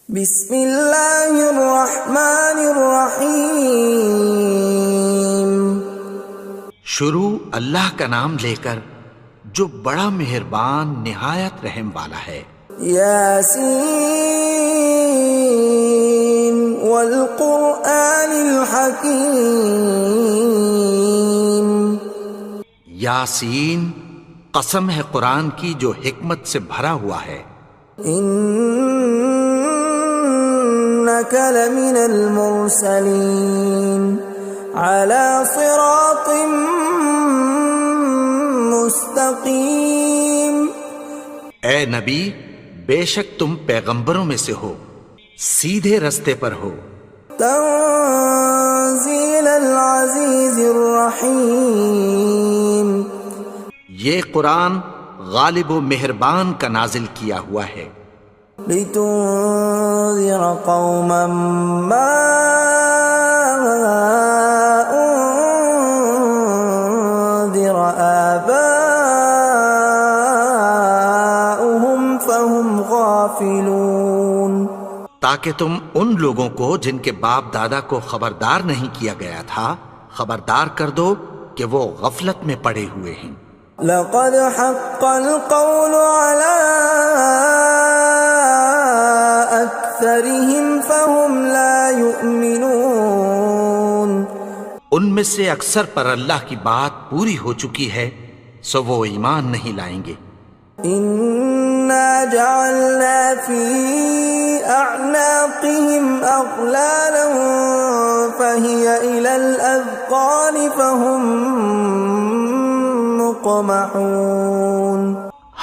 بسم اللہ الرحمن الرحیم۔ شروع اللہ کا نام لے کر جو بڑا مہربان نہایت رحم والا ہے۔ یاسین والقرآن الحکیم۔ یاسین، قسم ہے قرآن کی جو حکمت سے بھرا ہوا ہے۔ انک لمن المرسلین علی صراط مستقیم۔ اے نبی، بے شک تم پیغمبروں میں سے ہو، سیدھے رستے پر ہو۔ تنزیل العزیز الرحیم۔ یہ قرآن غالب و مہربان کا نازل کیا ہوا ہے۔ لتنذر قوما ما انذر آباؤهم فهم غافلون۔ تاکہ تم ان لوگوں کو جن کے باپ دادا کو خبردار نہیں کیا گیا تھا خبردار کر دو کہ وہ غفلت میں پڑے ہوئے ہیں۔ لقد حق القول على أكثرهم فهم لا يؤمنون۔ ان میں سے اکثر پر اللہ کی بات پوری ہو چکی ہے سو وہ ایمان نہیں لائیں گے۔ إنا جعلنا في أعناقهم أغلالا فهي إلى الأذقان فهم مقمحون۔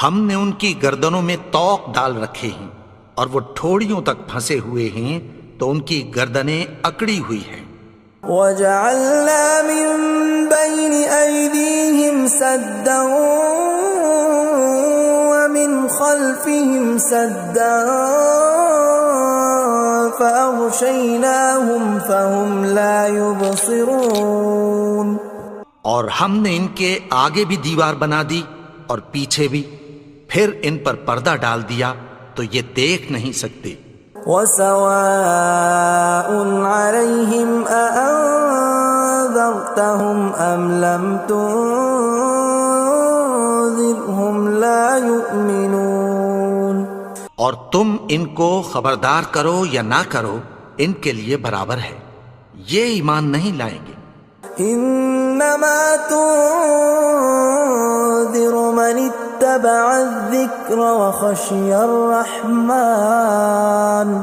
ہم نے ان کی گردنوں میں طوق ڈال رکھے ہیں اور وہ ٹھوڑیوں تک پھنسے ہوئے ہیں تو ان کی گردنیں اکڑی ہوئی ہیں۔ وَجَعَلْنَا مِن بَيْنِ أَيْدِيهِمْ سَدًّا وَمِنْ خَلْفِهِمْ سَدًّا فَأَغْشَيْنَاهُمْ فَهُمْ لَا يُبْصِرُونَ۔ اور ہم نے ان کے آگے بھی دیوار بنا دی اور پیچھے بھی، پھر ان پر پردہ ڈال دیا تو یہ دیکھ نہیں سکتے۔ وَسَوَاءٌ عَلَيْهِمْ أَأَنذَرْتَهُمْ أَمْ لَمْ تُنذِرْهُمْ لَا يُؤْمِنُونَ۔ اور تم ان کو خبردار کرو یا نہ کرو ان کے لیے برابر ہے، یہ ایمان نہیں لائیں گے۔ انما تنذر من اتبع الذکر وخشی الرحمن۔